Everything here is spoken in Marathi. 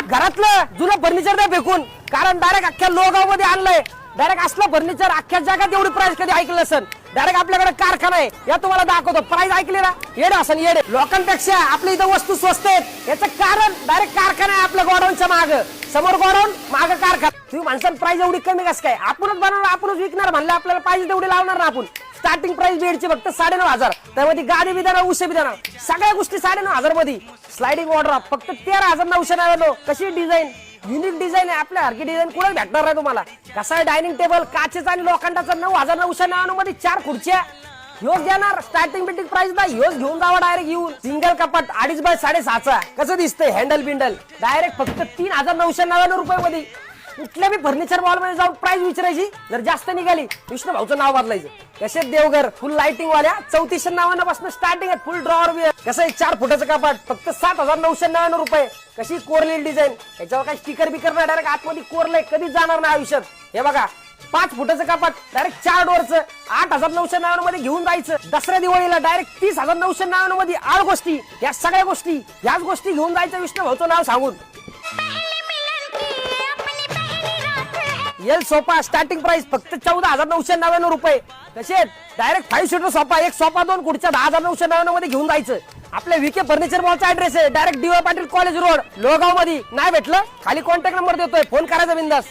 घरातलं जुनं फर्निचर द्या फेकून, कारण डायरेक्ट अख्ख्या लोगाव मध्ये आणलंय. डायरेक्ट असलं फर्निचर अख्ख्या जगात एवढी प्राइस कधी ऐकलं नसेल. डायरेक्ट आपल्याकडे कारखाना आहे, या तुम्हाला दाखवतो. प्राइस ऐकली ना, येडे असं येडे. लोकांपेक्षा आपल्या इथं वस्तू स्वस्त आहेत याचं कारण डायरेक्ट कारखाना आहे आपल्या गोडाऊनच्या माग. समोर गोडाऊन, माग कारखाना. तुम्ही माणसांची प्राइस एवढी कमी कसं काय? आपणच बनवणार, आपणच विकणार म्हणलं, आपल्याला पाहिजे तेवढी लावणार ना आपण. स्टार्टिंग प्राइस बेडची फक्त 9,500. त्यामध्ये गादी बिदाना, उशे बिदाना सगळ्या गोष्टी 9,500 मध्ये. स्लायडिंग ऑर्डर फक्त 13,999. कशी डिझाईन, युनिक डिझाईन आहे. आपल्या सारखी डिझाईन कुठे भेटणार नाही तुम्हाला. कसा आहे डायनिंग टेबल, काचेचा आणि लोखंडाचा 9,999 मध्ये 4 खुर्च्या. ह्योच देणार स्टार्टिंग बिल्डिंग प्राइस ना. ह्योच घेऊन जावा डायरेक्ट येऊन. सिंगल कपाट 2.5 बाय 6.5चा. कसं दिसतंय हँडल बिंडल. डायरेक्ट फक्त 3,999 रुपये मध्ये. कुठल्या बी फर्निचर मॉल मध्ये जाऊन प्राइस विचारायची. जर जास्त निघाली विष्णू भाऊचं नाव बदलायचं. कसे देवघर फुल लाइटिंग वाल्या 3499 पासून स्टार्टिंग आहे. फुल ड्रॉवर बी. कसं आहे 4 फुटाचं कपाट फक्त 7,999 रुपये. कशी कोरलेली डिझाईन, याच्यावर काही स्टिकर बिकर नाही. डायरेक्ट आतमध्ये कोरलंय, कधी जाणार नाही आयुष्यात. हे बघा 5 फुटाचं कपाट डायरेक्ट 4 डोअरचं 8,999 मध्ये घेऊन जायचं. दसऱ्या दिवाळीला डायरेक्ट 30,999 मध्ये 8 गोष्टी. या सगळ्या गोष्टी, ह्याच गोष्टी घेऊन जायचं विष्णू भाऊचं नाव सांगून. एल सोफा स्टार्टिंग प्राइस फक्त 14,999 रुपये. कसे डायरेक्ट 5 सीटर सोफा, एक सोफा 2 खुर्च्या 10,999 मध्ये घेऊन जायचं. आपल्या विके फर्निचर मॉलचा ऍड्रेस आहे direct DY Patil college road, Lohgaon मध्ये. नाही भेटलं खाली कॉन्टॅक्ट नंबर देतोय, फोन करायचा बिंदास.